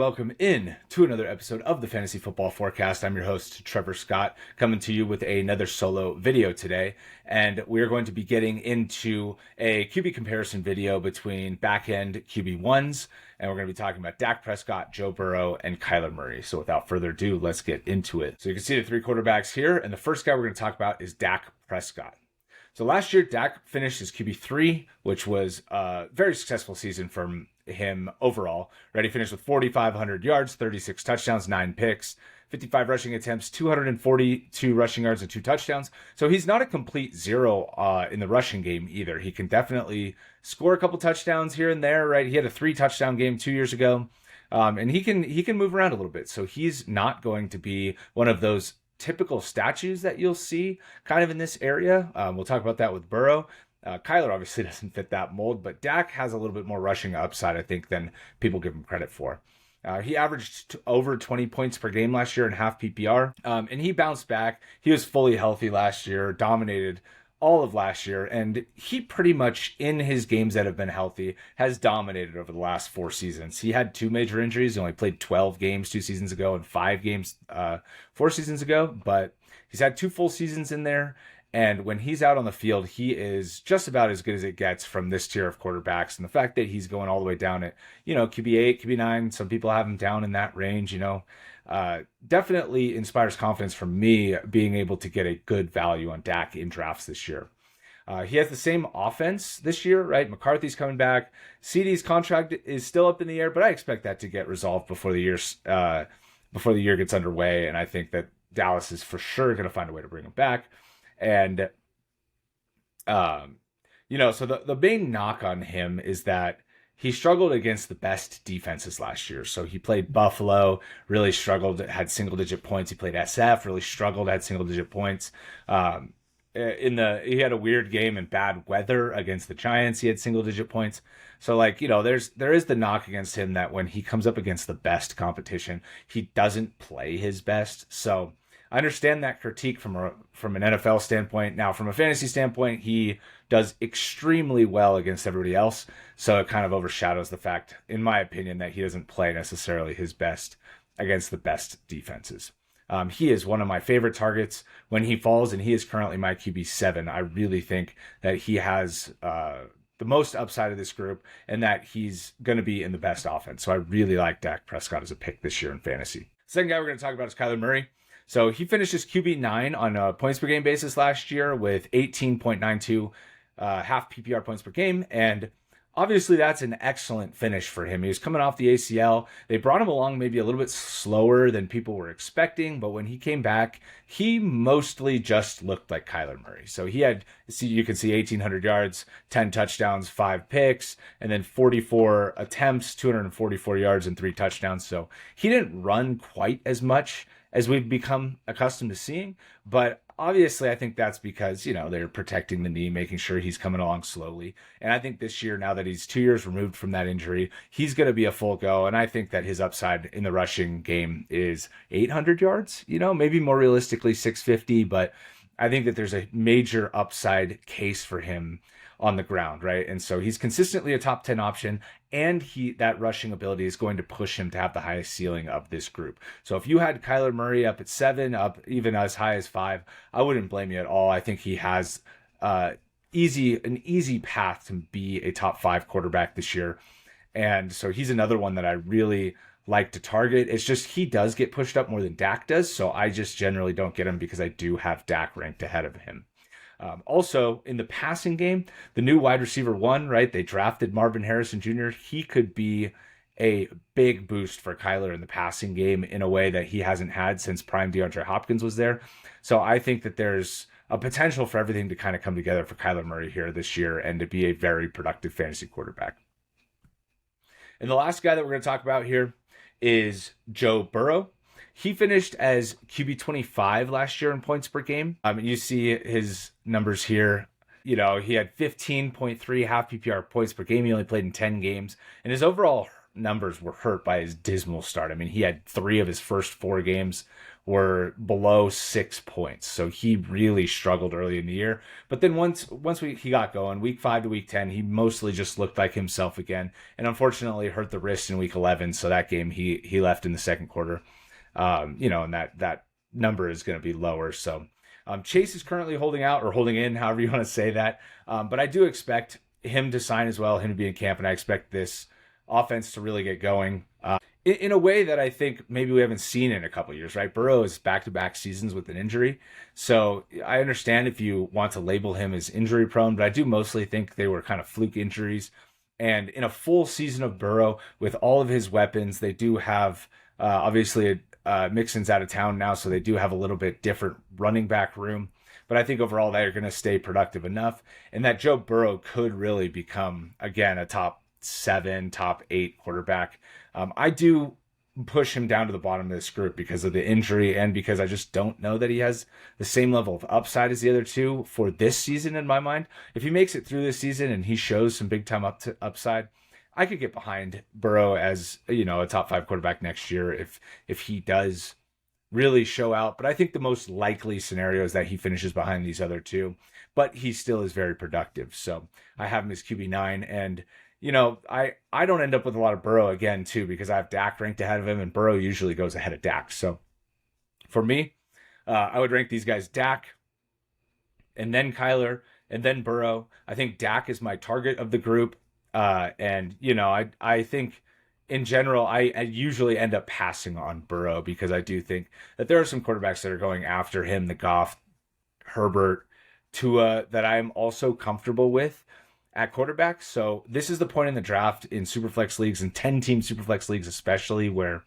Welcome in to another episode of the Fantasy Football Forecast. I'm your host, Trevor Scott, coming to you with another solo video today. And we're going to be getting into a QB comparison video between back-end QB1s. And we're going to be talking about Dak Prescott, Joe Burrow, and Kyler Murray. So without further ado, let's get into it. So you can see the three quarterbacks here. And the first guy we're going to talk about is Dak Prescott. So last year, Dak finished as QB3, which was a very successful season from him overall. Right, he finished with 4,500 yards, 36 touchdowns, 9 picks, 55 rushing attempts, 242 rushing yards, and 2 touchdowns. So he's not a complete zero in the rushing game either. He can definitely score a couple touchdowns here and there. Right, he had a 3-touchdown game 2 years ago, and he can move around a little bit. So he's not going to be one of those typical statues that you'll see kind of in this area. We'll talk about that with Burrow. Kyler obviously doesn't fit that mold, but Dak has a little bit more rushing upside, I think, than people give him credit for. He averaged over 20 points per game last year in half PPR, and he bounced back. He was fully healthy last year, dominated all of last year, and he pretty much, in his games that have been healthy, has dominated over the last 4 seasons. He had 2 major injuries. He only played 12 games 2 seasons ago and 5 games 4 seasons ago, but he's had 2 full seasons in there. And when he's out on the field, he is just about as good as it gets from this tier of quarterbacks. And the fact that he's going all the way down at, QB8, QB9, some people have him down in that range, definitely inspires confidence from me being able to get a good value on Dak in drafts this year. He has the same offense this year, right? McCarthy's coming back. CD's contract is still up in the air, but I expect that to get resolved before the year gets underway. And I think that Dallas is for sure going to find a way to bring him back. And, so the main knock on him is that he struggled against the best defenses last year. So he played Buffalo, really struggled, had single-digit points. He played SF, really struggled, had single-digit points. He had a weird game in bad weather against the Giants. He had single-digit points. So, there is the knock against him that when he comes up against the best competition, he doesn't play his best. So I understand that critique from an NFL standpoint. Now, from a fantasy standpoint, he does extremely well against everybody else. So it kind of overshadows the fact, in my opinion, that he doesn't play necessarily his best against the best defenses. He is one of my favorite targets when he falls, and he is currently my QB7. I really think that he has the most upside of this group and that he's going to be in the best offense. So I really like Dak Prescott as a pick this year in fantasy. Second guy we're going to talk about is Kyler Murray. So he finished his QB9 on a points per game basis last year with 18.92 half PPR points per game. And obviously that's an excellent finish for him. He was coming off the ACL. They brought him along maybe a little bit slower than people were expecting. But when he came back, he mostly just looked like Kyler Murray. So you can see 1,800 yards, 10 touchdowns, 5 picks, and then 44 attempts, 244 yards, and 3 touchdowns. So he didn't run quite as much as we've become accustomed to seeing. But obviously, I think that's because, they're protecting the knee, making sure he's coming along slowly. And I think this year, now that he's 2 years removed from that injury, he's going to be a full go. And I think that his upside in the rushing game is 800 yards, maybe more realistically 650. But I think that there's a major upside case for him on the ground, right? And so he's consistently a top 10 option, and that rushing ability is going to push him to have the highest ceiling of this group. So if you had Kyler Murray up at 7, up even as high as 5, I wouldn't blame you at all. I think he has an easy path to be a top 5 quarterback this year. And so he's another one that I really like to target. It's just he does get pushed up more than Dak does, so I just generally don't get him because I do have Dak ranked ahead of him. Also, in the passing game, the new wide receiver 1, right? They drafted Marvin Harrison Jr. He could be a big boost for Kyler in the passing game in a way that he hasn't had since prime DeAndre Hopkins was there. So I think that there's a potential for everything to kind of come together for Kyler Murray here this year and to be a very productive fantasy quarterback. And the last guy that we're going to talk about here is Joe Burrow. He finished as QB 25 last year in points per game. You see his numbers here. He had 15.3 half PPR points per game. He only played in 10 games. And his overall numbers were hurt by his dismal start. I mean, he had 3 of his first 4 games were below 6 points. So he really struggled early in the year. But then he got going, week 5 to week 10, he mostly just looked like himself again. And unfortunately hurt the wrist in week 11. So that game he left in the second quarter. And that number is going to be lower. So Chase is currently holding out or holding in, however you want to say that. But I do expect him to sign as well, him to be in camp, and I expect this offense to really get going in a way that I think maybe we haven't seen in a couple of years, right? Burrow is back-to-back seasons with an injury. So I understand if you want to label him as injury prone, but I do mostly think they were kind of fluke injuries. And in a full season of Burrow, with all of his weapons, they do have, obviously, Mixon's out of town now, so they do have a little bit different running back room. But I think overall they're going to stay productive enough, and that Joe Burrow could really become, again, a top 7, top 8 quarterback. I do push him down to the bottom of this group because of the injury and because I just don't know that he has the same level of upside as the other two for this season in my mind. If he makes it through this season and he shows some big time upside, I could get behind Burrow as, a top 5 quarterback next year if he does really show out. But I think the most likely scenario is that he finishes behind these other two, but he still is very productive. So I have him as QB9, and I don't end up with a lot of Burrow again too, because I have Dak ranked ahead of him, and Burrow usually goes ahead of Dak. So for me, I would rank these guys Dak, and then Kyler, and then Burrow. I think Dak is my target of the group. I think in general, I usually end up passing on Burrow because I do think that there are some quarterbacks that are going after him, the Goff, Herbert, Tua, that I'm also comfortable with at quarterback. So this is the point in the draft in Superflex leagues and 10-team Superflex leagues especially, where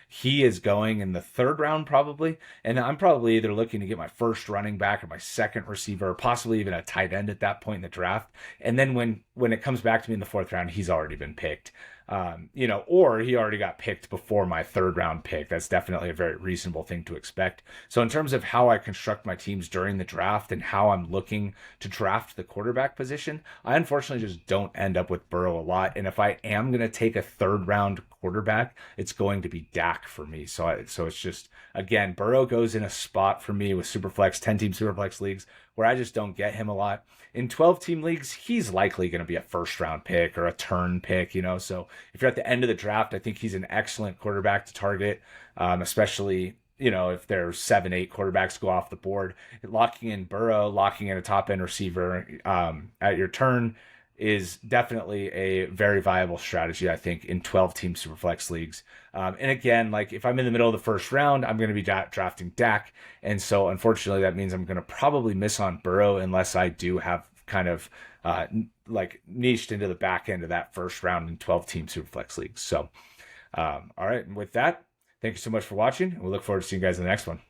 he is going in the 3rd round probably, and I'm probably either looking to get my first running back or my second receiver, or possibly even a tight end at that point in the draft. And then when it comes back to me in the 4th round, he's already been picked. Or he already got picked before my 3rd round pick. That's definitely a very reasonable thing to expect. So in terms of how I construct my teams during the draft and how I'm looking to draft the quarterback position, I unfortunately just don't end up with Burrow a lot. And if I am going to take a 3rd round quarterback, it's going to be Dak for me. So it's just, again, Burrow goes in a spot for me with Superflex, 10-team Superflex leagues, where I just don't get him a lot. In 12-team leagues, he's likely going to be a 1st-round pick or a turn pick, So if you're at the end of the draft, I think he's an excellent quarterback to target, especially, if there's 7, 8 quarterbacks go off the board. Locking in Burrow, locking in a top-end receiver at your turn is definitely a very viable strategy, I think, in 12-team Superflex leagues. And again, like if I'm in the middle of the 1st round, I'm going to be drafting Dak. And so unfortunately, that means I'm going to probably miss on Burrow unless I do have kind of niched into the back end of that 1st round in 12-team Superflex leagues. So, all right. And with that, thank you so much for watching. And we look forward to seeing you guys in the next one.